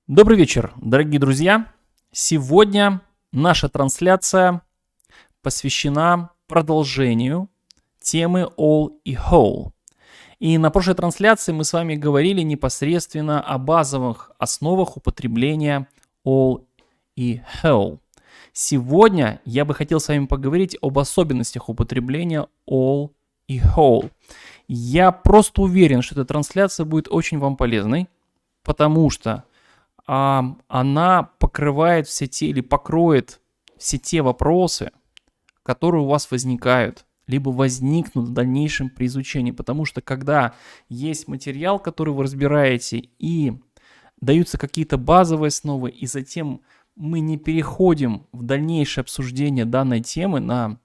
Добрый вечер, дорогие друзья! Сегодня наша трансляция посвящена продолжению темы All и Whole. И на прошлой трансляции мы с вами говорили непосредственно о базовых основах употребления All и Whole. Сегодня я бы хотел с вами поговорить об особенностях употребления All и Whole. Я просто уверен, что эта трансляция будет очень вам полезной, потому что она покрывает все те или покроет все те вопросы, которые у вас возникают, либо возникнут в дальнейшем при изучении. Потому что когда есть материал, который вы разбираете, и даются какие-то базовые основы, и затем мы не переходим в дальнейшее обсуждение данной темы на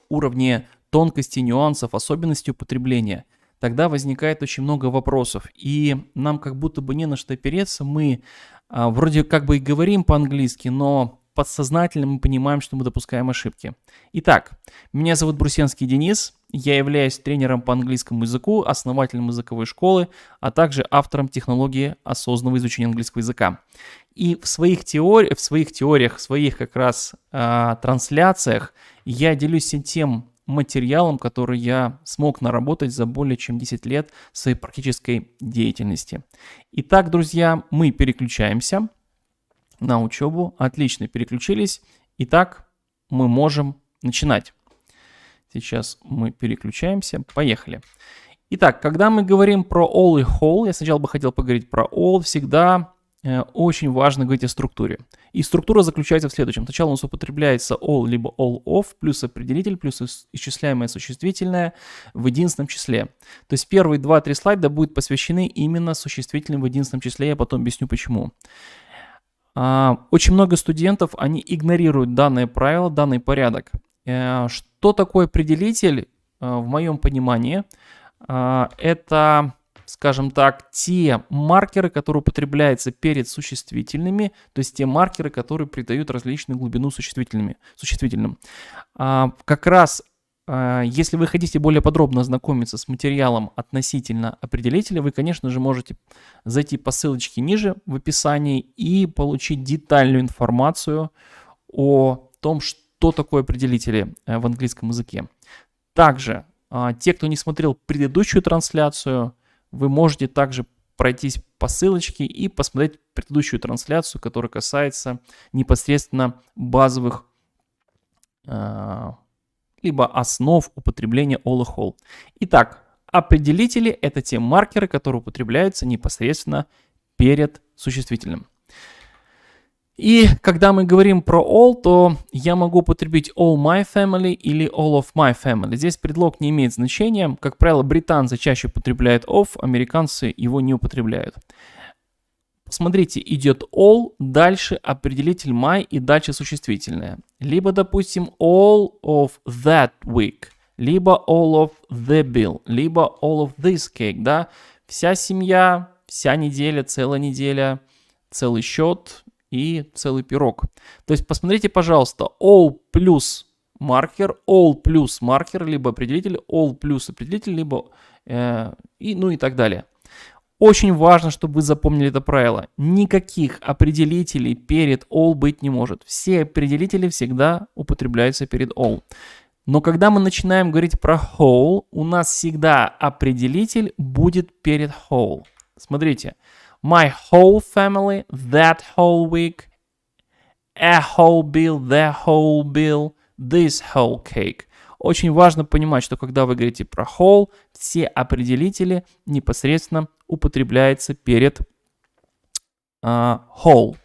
уровне тонкостей, нюансов, особенностей употребления, тогда возникает очень много вопросов, и нам как будто бы не на что опереться. Мы вроде как бы и говорим по-английски, но подсознательно мы понимаем, что мы допускаем ошибки. Итак, меня зовут Брусенский Денис, я являюсь тренером по английскому языку, основателем языковой школы, а также автором технологии осознанного изучения английского языка. И в своих теориях, в своих как раз трансляциях я делюсь тем материалом, который я смог наработать за более чем 10 лет своей практической деятельности. Итак, друзья, мы переключаемся на учебу. Отлично, переключились. Итак, мы можем начинать. Сейчас мы переключаемся. Поехали. Итак, когда мы говорим про all и whole, я сначала бы хотел поговорить про all. Всегда очень важно говорить о структуре. И структура заключается в следующем. Сначала у нас употребляется all либо all of, плюс определитель, плюс исчисляемое существительное в единственном числе. То есть первые 2-3 слайда будут посвящены именно существительным в единственном числе, я потом объясню почему. Очень много студентов, они игнорируют данное правило, данный порядок. Что такое определитель, в моем понимании, это, скажем так, те маркеры, которые употребляются перед существительными, то есть те маркеры, которые придают различную глубину существительным. Как раз, если вы хотите более подробно ознакомиться с материалом относительно определителя, вы, конечно же, можете зайти по ссылочке ниже в описании и получить детальную информацию о том, что такое определители в английском языке. Также, те, кто не смотрел предыдущую трансляцию, вы можете также пройтись по ссылочке и посмотреть предыдущую трансляцию, которая касается непосредственно базовых либо основ употребления all и whole. Итак, определители — это те маркеры, которые употребляются непосредственно перед существительным. И когда мы говорим про all, то я могу употребить all my family или all of my family. Здесь предлог не имеет значения. Как правило, британцы чаще употребляют of, американцы его не употребляют. Смотрите, идет all, дальше определитель my и дальше существительное. Либо, допустим, all of that week, либо all of the bill, либо all of this cake, да? Вся семья, вся неделя, целый счет и целый пирог. То есть посмотрите, пожалуйста, all плюс маркер, либо определитель, all плюс определитель, либо и так далее. Очень важно, чтобы вы запомнили это правило. Никаких определителей перед all быть не может. Все определители всегда употребляются перед all. Но когда мы начинаем говорить про whole, у нас всегда определитель будет перед whole. Смотрите. My whole family, that whole week, a whole bill, the whole bill, this whole cake. Очень важно понимать, что когда вы говорите про whole, все определители непосредственно употребляются перед whole.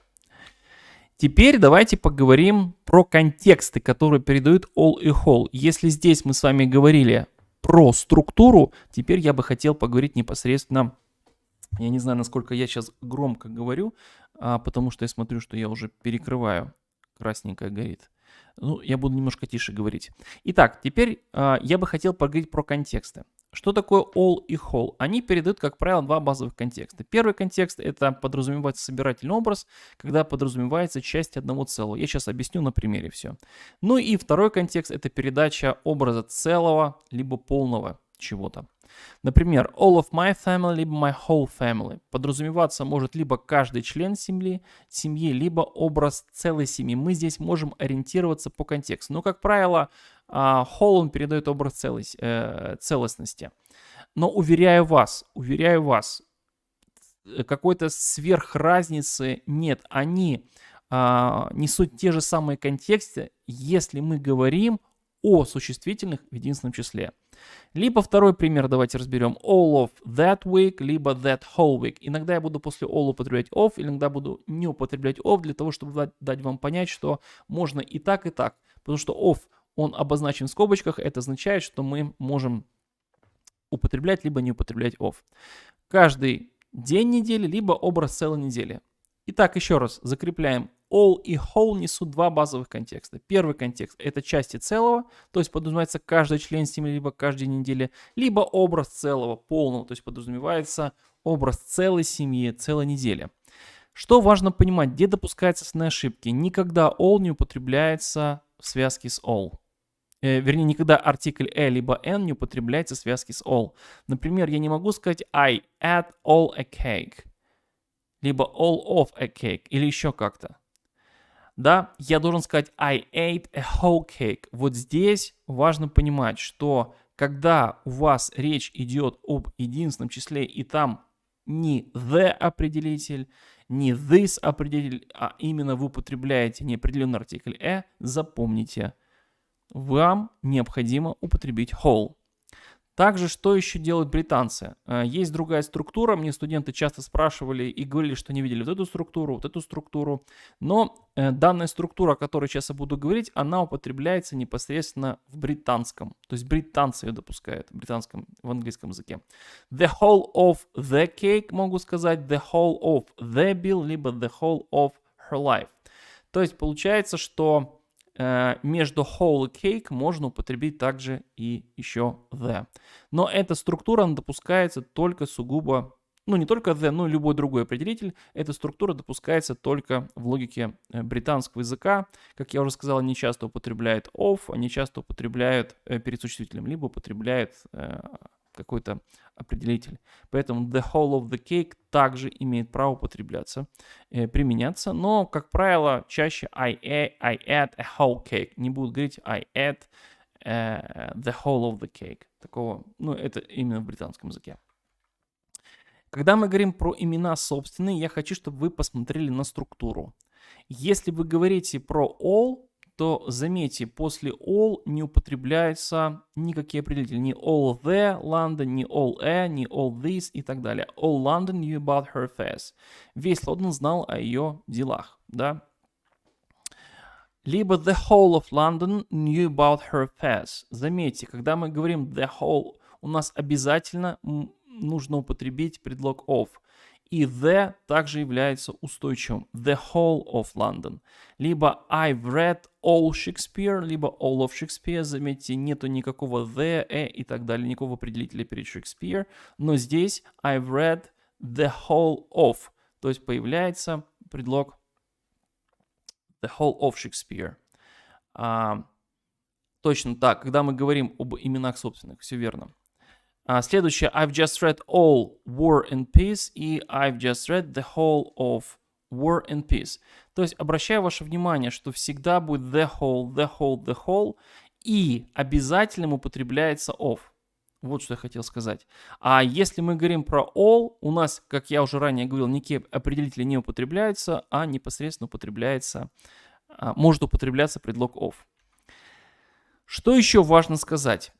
Теперь давайте поговорим про контексты, которые передают all и whole. Если здесь мы с вами говорили про структуру, теперь я бы хотел поговорить непосредственно. Я не знаю, насколько я сейчас громко говорю, потому что я смотрю, что я уже перекрываю. Красненькое горит. Ну, я буду немножко тише говорить. Итак, теперь я бы хотел поговорить про контексты. Что такое all и whole? Они передают, как правило, два базовых контекста. Первый контекст — это подразумевается собирательный образ, когда подразумевается часть одного целого. Я сейчас объясню на примере все. Ну и второй контекст — это передача образа целого, либо полного чего-то. Например, all of my family, либо my whole family. Подразумеваться может либо каждый член семьи, либо образ целой семьи. Мы здесь можем ориентироваться по контексту. Но, как правило, whole он передает образ целостности. Но уверяю вас, какой-то сверхразницы нет. Они несут те же самые контексты, если мы говорим о существительных в единственном числе. Либо второй пример давайте разберем. All of that week, либо that whole week. Иногда я буду после all употреблять of, иногда буду не употреблять of, для того, чтобы дать вам понять, что можно и так, и так. Потому что of, он обозначен в скобочках, это означает, что мы можем употреблять, либо не употреблять of. Каждый день недели, либо образ целой недели. Итак, еще раз закрепляем. All и whole несут два базовых контекста. Первый контекст – это части целого, то есть подразумевается каждый член семьи, либо каждой недели, либо образ целого, полного, то есть подразумевается образ целой семьи, целой недели. Что важно понимать, где допускаются основные ошибки? Никогда all не употребляется в связке с all. Вернее, никогда артикль a либо n не употребляется в связке с all. Например, я не могу сказать I ate all a cake, либо all of a cake, или еще как-то. Да, я должен сказать I ate a whole cake. Вот здесь важно понимать, что когда у вас речь идет об единственном числе, и там не the определитель, не this определитель, а именно вы употребляете неопределенный артикль a, запомните, вам необходимо употребить whole. Также, что еще делают британцы? Есть другая структура. Мне студенты часто спрашивали и говорили, что не видели вот эту структуру. Но данная структура, о которой сейчас я буду говорить, она употребляется непосредственно в британском. То есть британцы ее допускают в английском языке. The whole of the cake, могу сказать, the whole of the bill, либо the whole of her life. То есть получается, что между whole и cake можно употребить также и еще the. Но эта структура она допускается только сугубо, не только the, но и любой другой определитель. Эта структура допускается только в логике британского языка. Как я уже сказал, они часто употребляют of, они часто употребляют перед существителем, либо употребляют какой-то определитель. Поэтому the whole of the cake также имеет право употребляться, применяться, но, как правило, чаще I ate a whole cake. Не будут говорить I ate the whole of the cake. Такого, это именно в британском языке. Когда мы говорим про имена собственные, я хочу, чтобы вы посмотрели на структуру. Если вы говорите про all, то заметьте, после all не употребляются никакие определители. Ни all the London, ни all a, ни all this и так далее. All London knew about her affairs. Весь Лондон знал о ее делах, да. Либо the whole of London knew about her affairs. Заметьте, когда мы говорим the whole, у нас обязательно нужно употребить предлог of. И the также является устойчивым. The whole of London. Либо I've read all Shakespeare, либо all of Shakespeare. Заметьте, нету никакого the, и так далее, никакого определителя перед Shakespeare. Но здесь I've read the whole of. То есть появляется предлог the whole of Shakespeare. Точно так, когда мы говорим об именах собственных, все верно. Следующее, I've just read all War and Peace и I've just read the whole of War and Peace. То есть обращаю ваше внимание, что всегда будет the whole и обязательно употребляется of. Вот что я хотел сказать. А если мы говорим про all, у нас, как я уже ранее говорил, никакие определители не употребляются, а непосредственно может употребляться предлог of. Что еще важно сказать?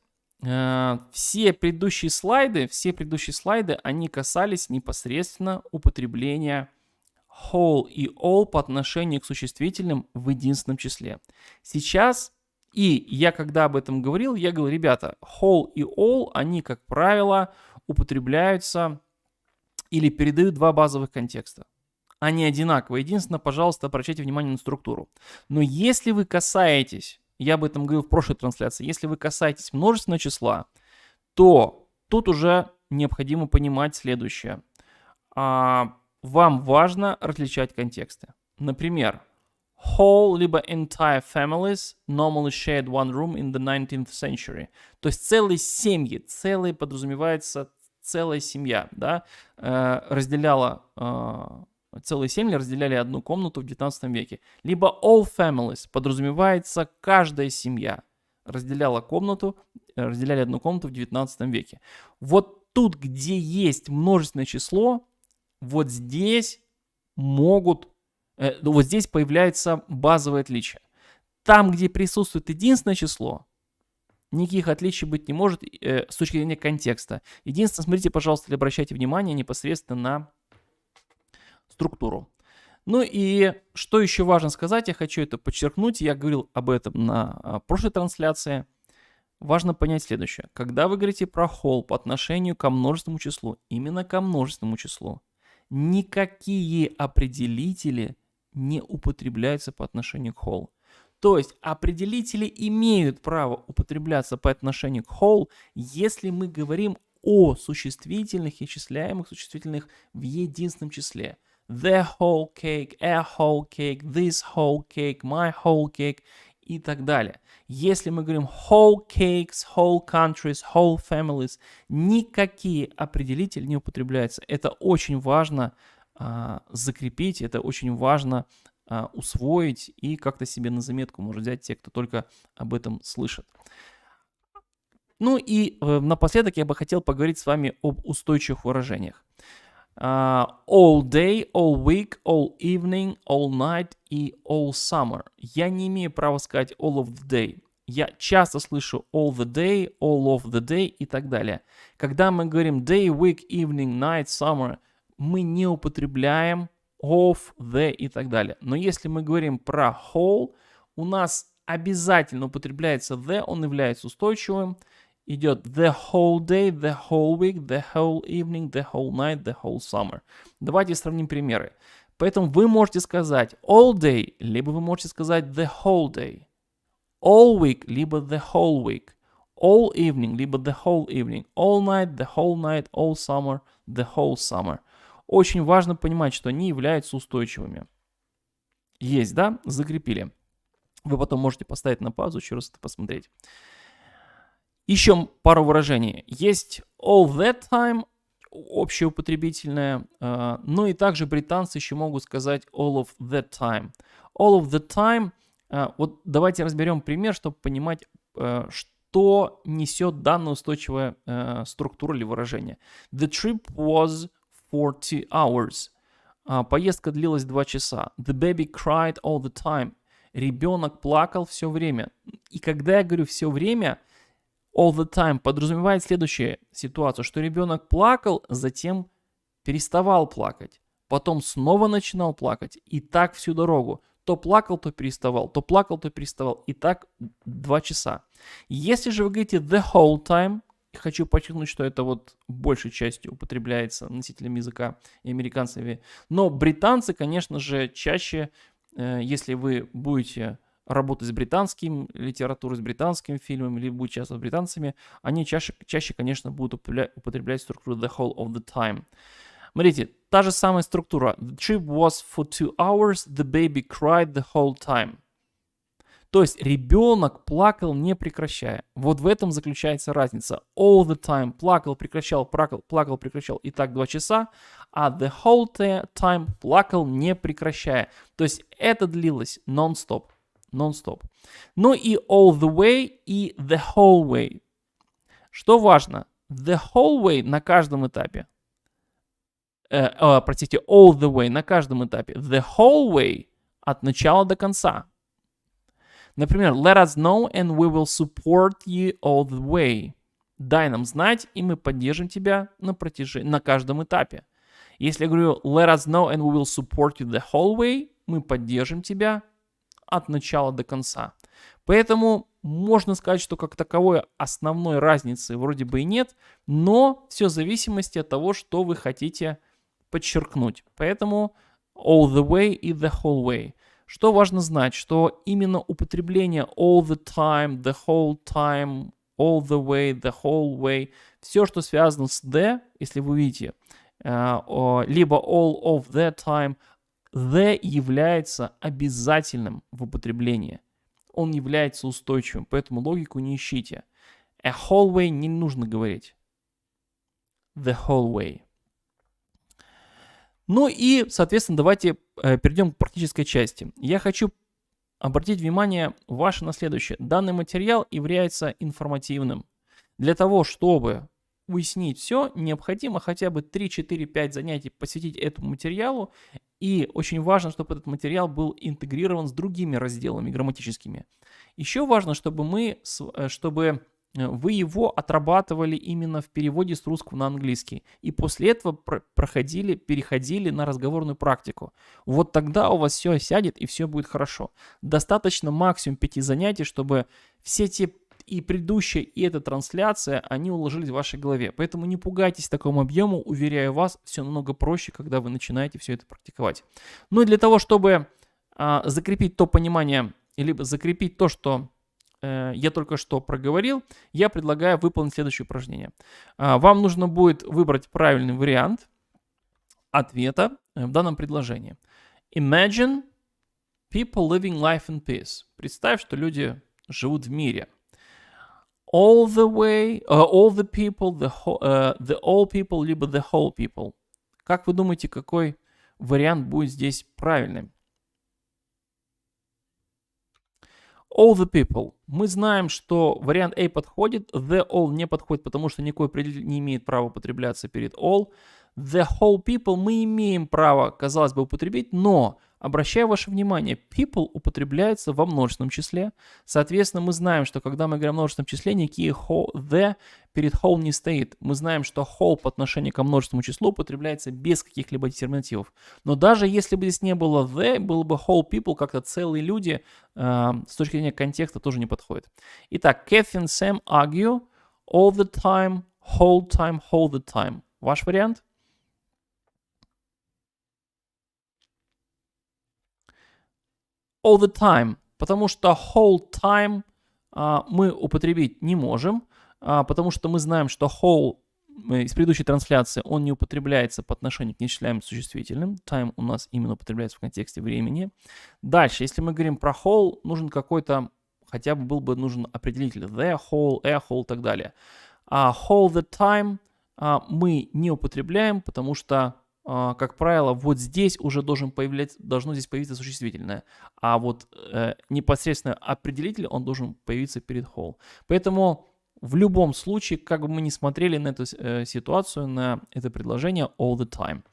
Все предыдущие слайды, они касались непосредственно употребления whole и all по отношению к существительным в единственном числе. Сейчас, и я когда об этом говорил, я говорил, ребята, whole и all, они, как правило, употребляются или передают два базовых контекста. Они одинаковые. Единственное, пожалуйста, обращайте внимание на структуру. Но если вы касаетесь, я об этом говорил в прошлой трансляции, если вы касаетесь множественного числа, то тут уже необходимо понимать следующее. Вам важно различать контексты. Например, Whole либо entire families normally shared one room in the 19th century. То есть целые семьи, целые подразумевается целая семья, да, целые семьи разделяли одну комнату в 19 веке. Либо all families подразумевается каждая семья разделяли одну комнату в 19 веке. Вот тут, где есть множественное число, вот здесь здесь появляется базовое отличие. Там, где присутствует единственное число, никаких отличий быть не может с точки зрения контекста. Единственное, смотрите, пожалуйста, или обращайте внимание непосредственно на структуру. Ну и что еще важно сказать, я хочу это подчеркнуть, я говорил об этом на прошлой трансляции. Важно понять следующее. Когда вы говорите про whole по отношению ко множественному числу, именно ко множественному числу, никакие определители не употребляются по отношению к whole. То есть определители имеют право употребляться по отношению к whole, если мы говорим о существительных и числяемых существительных в единственном числе. The whole cake, a whole cake, this whole cake, my whole cake и так далее. Если мы говорим whole cakes, whole countries, whole families, никакие определители не употребляются. Это очень важно закрепить, это очень важно усвоить и как-то себе на заметку может взять те, кто только об этом слышит. Ну и напоследок я бы хотел поговорить с вами об устойчивых выражениях. All day, all week, all evening, all night и all summer. Я не имею права сказать all of the day. Я часто слышу all the day, all of the day и так далее. Когда мы говорим day, week, evening, night, summer, мы не употребляем of, the и так далее. Но если мы говорим про whole, у нас обязательно употребляется the, он является устойчивым. Идет the whole day, the whole week, the whole evening, the whole night, the whole summer. Давайте сравним примеры. Поэтому вы можете сказать all day, либо вы можете сказать the whole day. All week, либо the whole week. All evening, либо the whole evening. All night, the whole night, all summer, the whole summer. Очень важно понимать, что они являются устойчивыми. Есть, да? Закрепили. Вы потом можете поставить на паузу, еще раз это посмотреть. Еще пару выражений. Есть all that time, общеупотребительное, но и также британцы еще могут сказать all of that time. All of the time, вот давайте разберем пример, чтобы понимать, что несет данная устойчивая структура или выражение. The trip was for 2 hours. Поездка длилась 2 часа. The baby cried all the time. Ребенок плакал все время. И когда я говорю все время, all the time подразумевает следующую ситуацию, что ребенок плакал, затем переставал плакать, потом снова начинал плакать, и так всю дорогу. То плакал, то переставал, то плакал, то переставал, и так 2 часа. Если же вы говорите the whole time, хочу подчеркнуть, что это вот большей частью употребляется носителями языка и американцами, но британцы, конечно же, чаще, если вы будете работать с британским литературой, с британским фильмом, или будут часто с британцами, они чаще, конечно, будут употреблять структуру the whole of the time. Смотрите, та же самая структура. The trip was for 2 hours, the baby cried the whole time. То есть ребенок плакал, не прекращая. Вот в этом заключается разница. All the time плакал, прекращал, плакал, прекращал. И так 2 часа. А the whole time плакал, не прекращая. То есть это длилось non-stop. Ну и all the way и the whole way. Что важно? The whole way на каждом этапе. All the way на каждом этапе. The whole way от начала до конца. Например, let us know and we will support you all the way. Дай нам знать, и мы поддержим тебя на каждом этапе. Если я говорю let us know and we will support you the whole way, мы поддержим тебя от начала до конца. Поэтому можно сказать, что как таковой основной разницы вроде бы и нет, но все в зависимости от того, что вы хотите подчеркнуть. Поэтому all the way и the whole way. Что важно знать, что именно употребление all the time, all the way, the whole way, все, что связано с the, если вы видите, либо all of the time, The является обязательным в употреблении. Он является устойчивым, поэтому логику не ищите. A whole way не нужно говорить. The whole way. Ну и, соответственно, давайте перейдем к практической части. Я хочу обратить внимание ваше на следующее. Данный материал является информативным. Для того, чтобы уяснить все, необходимо хотя бы 3, 4, 5 занятий посвятить этому материалу. И очень важно, чтобы этот материал был интегрирован с другими разделами грамматическими. Еще важно, чтобы вы его отрабатывали именно в переводе с русского на английский. И после этого переходили на разговорную практику. Вот тогда у вас все сядет и все будет хорошо. Достаточно максимум 5 занятий, чтобы все те и предыдущая, и эта трансляция, они уложились в вашей голове. Поэтому не пугайтесь такому объему, уверяю вас, все намного проще, когда вы начинаете все это практиковать. Ну и для того, чтобы закрепить то понимание, либо закрепить то, что я только что проговорил, я предлагаю выполнить следующее упражнение. Вам нужно будет выбрать правильный вариант ответа в данном предложении. Imagine people living life in peace. Представь, что люди живут в мире. All the people, the all people, либо the whole people. Как вы думаете, какой вариант будет здесь правильным? All the people. Мы знаем, что вариант A подходит, the all не подходит, потому что никакой определитель не имеет права употребляться перед all. The whole people мы имеем право, казалось бы, употребить, но, обращаю ваше внимание, people употребляется во множественном числе. Соответственно, мы знаем, что когда мы говорим о множественном числе, никакие the перед whole не стоит. Мы знаем, что whole по отношению к множественному числу употребляется без каких-либо детерминативов. Но даже если бы здесь не было the, было бы whole people, как-то целые люди, с точки зрения контекста тоже не подходит. Итак, Kathy and Sam argue all the time, whole the time. Ваш вариант? All the time, потому что whole time мы употребить не можем, потому что мы знаем, что whole из предыдущей трансляции он не употребляется по отношению к нечисляемым существительным. Time у нас именно употребляется в контексте времени. Дальше, если мы говорим про whole, нужен какой-то, хотя бы был бы нужен определитель the whole, a whole и так далее. А whole the time мы не употребляем, потому что как правило, вот здесь уже должно здесь появиться существительное. А вот непосредственно определитель, он должен появиться перед whole. Поэтому в любом случае, как бы мы ни смотрели на эту ситуацию, на это предложение, all the time.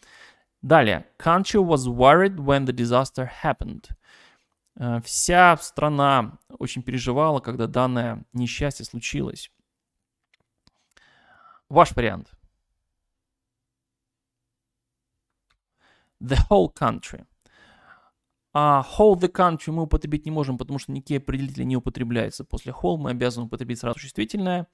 Далее. Country was worried when the disaster happened. Вся страна очень переживала, когда данное несчастье случилось. Ваш вариант. The whole country. Whole the country мы употребить не можем, потому что никакие определители не употребляются после whole. Мы обязаны употребить сразу существительное.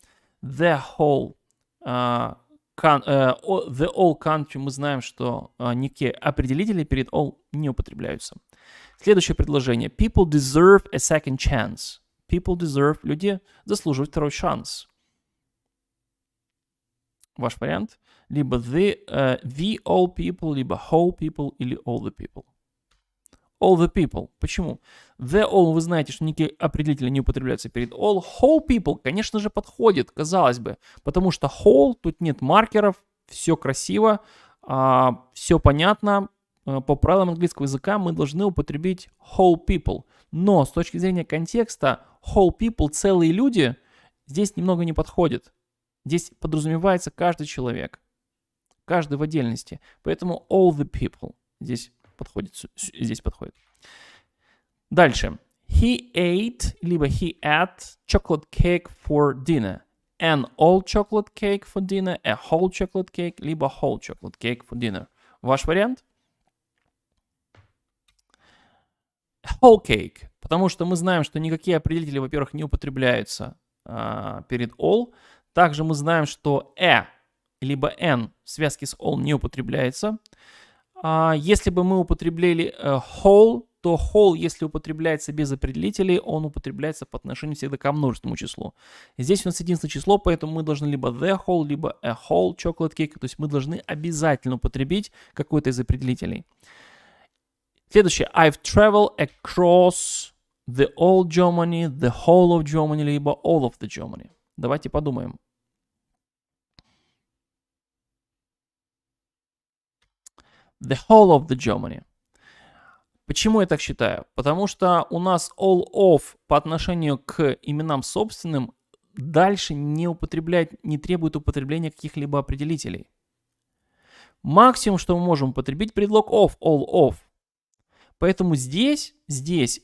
The whole, the all country мы знаем, что никакие определители перед all не употребляются. Следующее предложение. People deserve a second chance. People deserve, люди заслуживают второй шанс. Ваш вариант. Либо the all people, либо whole people, или all the people. All the people. Почему? The all, вы знаете, что никакие определители не употребляются перед all. Whole people, конечно же, подходит, казалось бы. Потому что whole, тут нет маркеров, все красиво, все понятно. По правилам английского языка мы должны употребить whole people. Но с точки зрения контекста, whole people, целые люди, здесь немного не подходит. Здесь подразумевается каждый человек. Каждый в отдельности. Поэтому all the people здесь подходит. Дальше. He ate, либо he ate chocolate cake for dinner. An all chocolate cake for dinner, a whole chocolate cake, либо whole chocolate cake for dinner. Ваш вариант? Whole cake. Потому что мы знаем, что никакие определители, во-первых, не употребляются перед all. Также мы знаем, что либо n в связке с all не употребляется. Если бы мы употребляли whole, то whole, если употребляется без определителей, он употребляется по отношению всегда к множественному числу. Здесь у нас единственное число, поэтому мы должны либо the whole, либо a whole chocolate cake, то есть мы должны обязательно употребить какой-то из определителей. Следующее. I've traveled across the old Germany, the whole of Germany, либо all of the Germany. Давайте подумаем. The whole of the Germany. Почему я так считаю? Потому что у нас all of по отношению к именам собственным дальше не требует употребления каких-либо определителей. Максимум, что мы можем употребить, предлог of, all of. Поэтому здесь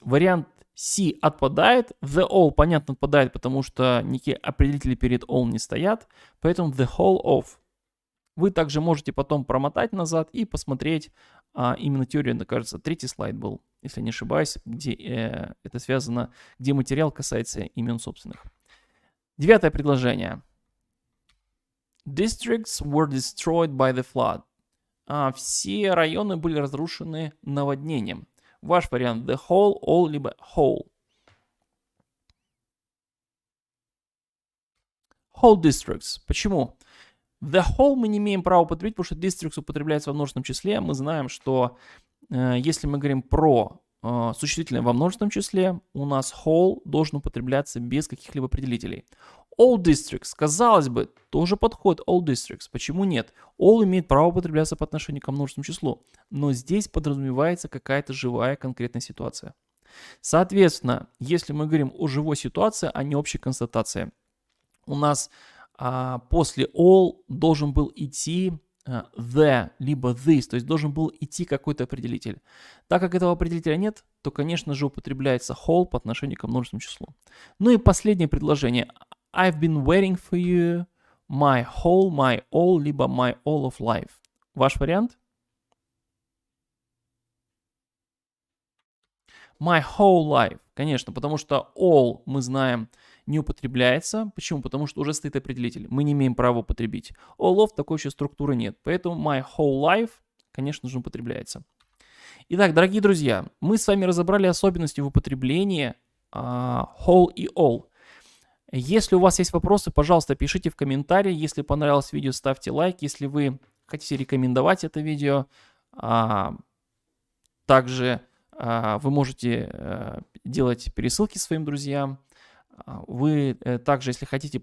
вариант C отпадает, the all, понятно, отпадает, потому что никакие определители перед all не стоят, поэтому the whole of. Вы также можете потом промотать назад и посмотреть именно теорию, мне кажется, третий слайд был, если не ошибаюсь, где это связано, где материал касается имен собственных. 9 предложение. Districts were destroyed by the flood. Все районы были разрушены наводнением. Ваш вариант the whole, all, либо whole. Whole districts. Почему? The whole мы не имеем права употребить, потому что districts употребляется во множественном числе. Мы знаем, что если мы говорим про существительное во множественном числе, у нас whole должен употребляться без каких-либо определителей. All districts, казалось бы, тоже подходит all districts. Почему нет? All имеет право употребляться по отношению к множественному числу, но здесь подразумевается какая-то живая конкретная ситуация. Соответственно, если мы говорим о живой ситуации, а не общей констатации, у нас после all должен был идти the, либо this, то есть должен был идти какой-то определитель. Так как этого определителя нет, то, конечно же, употребляется whole по отношению к множественному числу. Ну и последнее предложение. I've been waiting for you my whole, my all, либо my all of life. Ваш вариант? My whole life. Конечно, потому что all, мы знаем, не употребляется. Почему? Потому что уже стоит определитель. Мы не имеем права употребить. All of такой еще структуры нет. Поэтому my whole life, конечно же, употребляется. Итак, дорогие друзья, мы с вами разобрали особенности в употреблении whole и all. Если у вас есть вопросы, пожалуйста, пишите в комментарии. Если понравилось видео, ставьте лайк. Если вы хотите рекомендовать это видео, также вы можете делать пересылки своим друзьям. Вы также, если хотите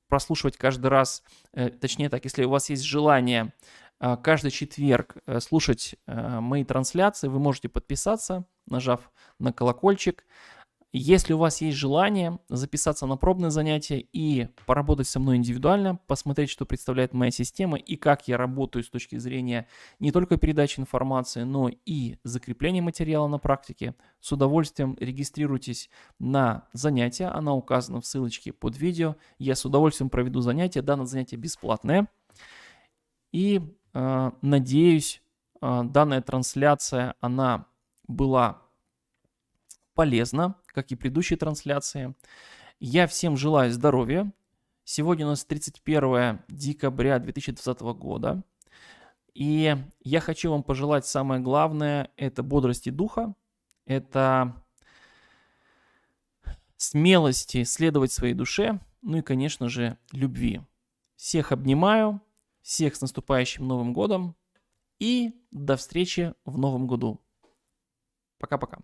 прослушивать каждый раз, точнее так, если у вас есть желание каждый четверг слушать мои трансляции, вы можете подписаться, нажав на колокольчик. Если у вас есть желание записаться на пробное занятие и поработать со мной индивидуально, посмотреть, что представляет моя система и как я работаю с точки зрения не только передачи информации, но и закрепления материала на практике, с удовольствием регистрируйтесь на занятия, она указана в ссылочке под видео. Я с удовольствием проведу занятие, данное занятие бесплатное. И надеюсь, данная трансляция, она была полезна, как и предыдущие трансляции. Я всем желаю здоровья. Сегодня у нас 31 декабря 2020 года. И я хочу вам пожелать самое главное – это бодрости духа, это смелости следовать своей душе, ну и, конечно же, любви. Всех обнимаю, всех с наступающим Новым годом и до встречи в Новом году. Пока-пока.